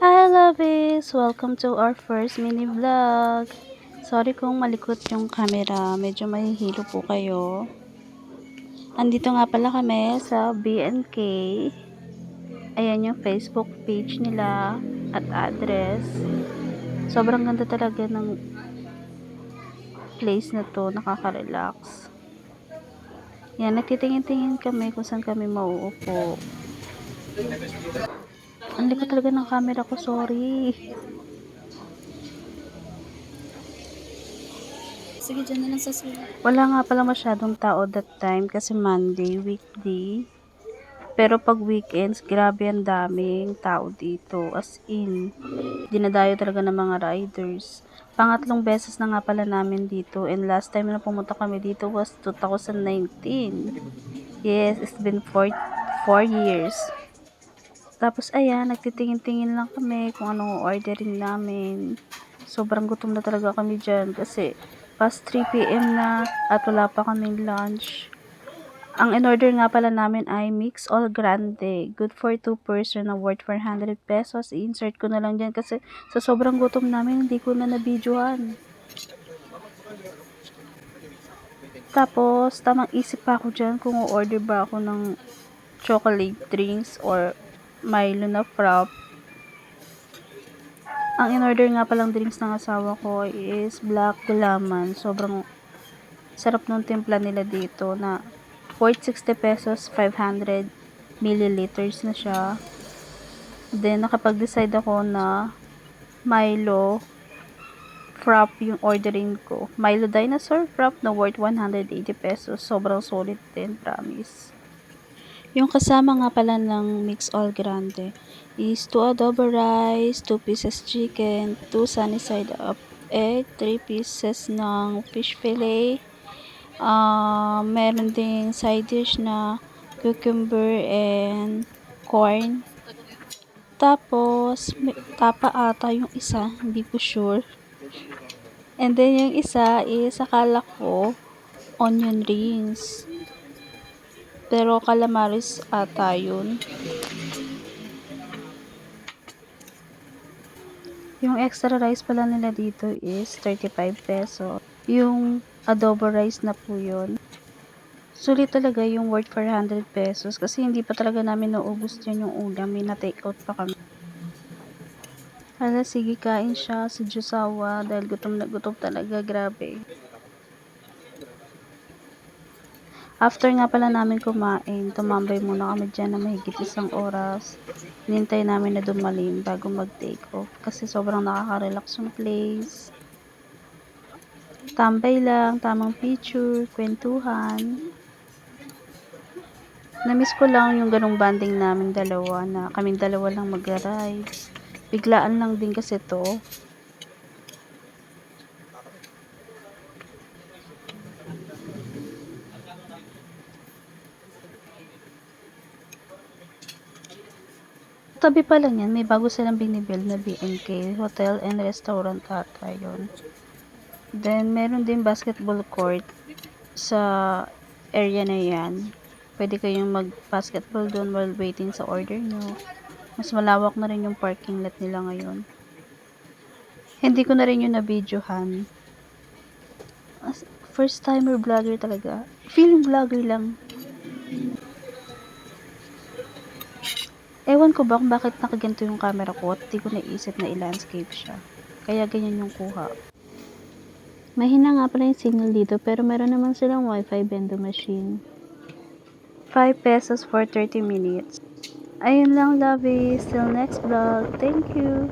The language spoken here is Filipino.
Hi lovies! Welcome to our first mini vlog. Sorry kung malikot yung camera, medyo mahihilo po kayo. Andito nga pala kami sa B&K. Ayan yung Facebook page nila at address. Sobrang ganda talaga ng place na to, nakaka-relax. Yan, nagtitingin-tingin kami kung saan kami mauupo. Ang likot talaga ng camera ko, sorry. Sige, dyan na lang sa sila. Wala nga pala masyadong tao that time kasi Monday, weekday. Pero pag weekends, grabe ang daming tao dito. As in, dinadayo talaga ng mga riders. Pangatlong beses na nga pala namin dito. And last time na pumunta kami dito was 2019. Yes, it's been 4 years. Tapos ayan, nagtitingin-tingin lang kami kung anong ordering namin. Sobrang gutom na talaga kami dyan kasi past 3 PM na at wala pa kaming lunch. Ang in-order nga pala namin ay Mix All Grande. Good for 2 person na worth 400 pesos. I-insert ko na lang dyan kasi sa sobrang gutom namin, hindi ko na nabidyohan. Tapos, tamang isip pa ako dyan kung order ba ako ng chocolate drinks or Milo na frap. Ang in-order nga palang drinks ng asawa ko is Black Gulaman. Sobrang sarap nung timpla nila dito na worth 60 pesos, 500 milliliters na siya. Then, nakapag-decide ako na Milo frap yung ordering ko. Milo Dinosaur frap na worth 180 pesos. Sobrang solid din, promise. Yung kasama nga pala ng Mix All Grande is 2 adobo rice, 2 pieces chicken, 2 sunny side up egg, 3 pieces ng fish fillet, meron ding side dish na cucumber and corn. Tapos, tapa ata yung isa, hindi ko sure. And then yung isa is akala ko onion rings. Pero calamaris ata yun. Yung extra rice pala nila dito is 35 peso. Yung adobo rice na po yun. Sulit talaga yung worth 400 pesos kasi hindi pa talaga namin naubos yun yung ulam. May na-take out pa kami. Hala, sige, kain siya sa Jusawa dahil gutom na gutom talaga. Grabe. After nga pala namin kumain, tumambay muna kami dyan na mahigit 1 oras. Hinintay namin na dumalim bago mag-take off kasi sobrang nakaka-relax yung place. Tambay lang, tamang picture, kwentuhan. Namiss ko lang yung ganong banding namin dalawa na kaming dalawa lang mag-rides. Biglaan lang din kasi to. Tabi pa lang yan, may bago silang binibuild na B&K Hotel and Restaurant ata yun. Then, meron din basketball court sa area na yan. Pwede kayong mag-basketball doon while waiting sa order nyo. Mas malawak na rin yung parking lot nila ngayon. Hindi ko na rin yung na-videohan. First timer vlogger talaga. Feeling vlogger lang. Ewan ko ba kung bakit nakaganto yung camera ko at di ko naisip na i-landscape siya. Kaya ganyan yung kuha. Mahina nga pala yung signal dito pero meron naman silang wifi vending machine. 5 pesos for 30 minutes. Ayun lang, lovies. Till next vlog. Thank you.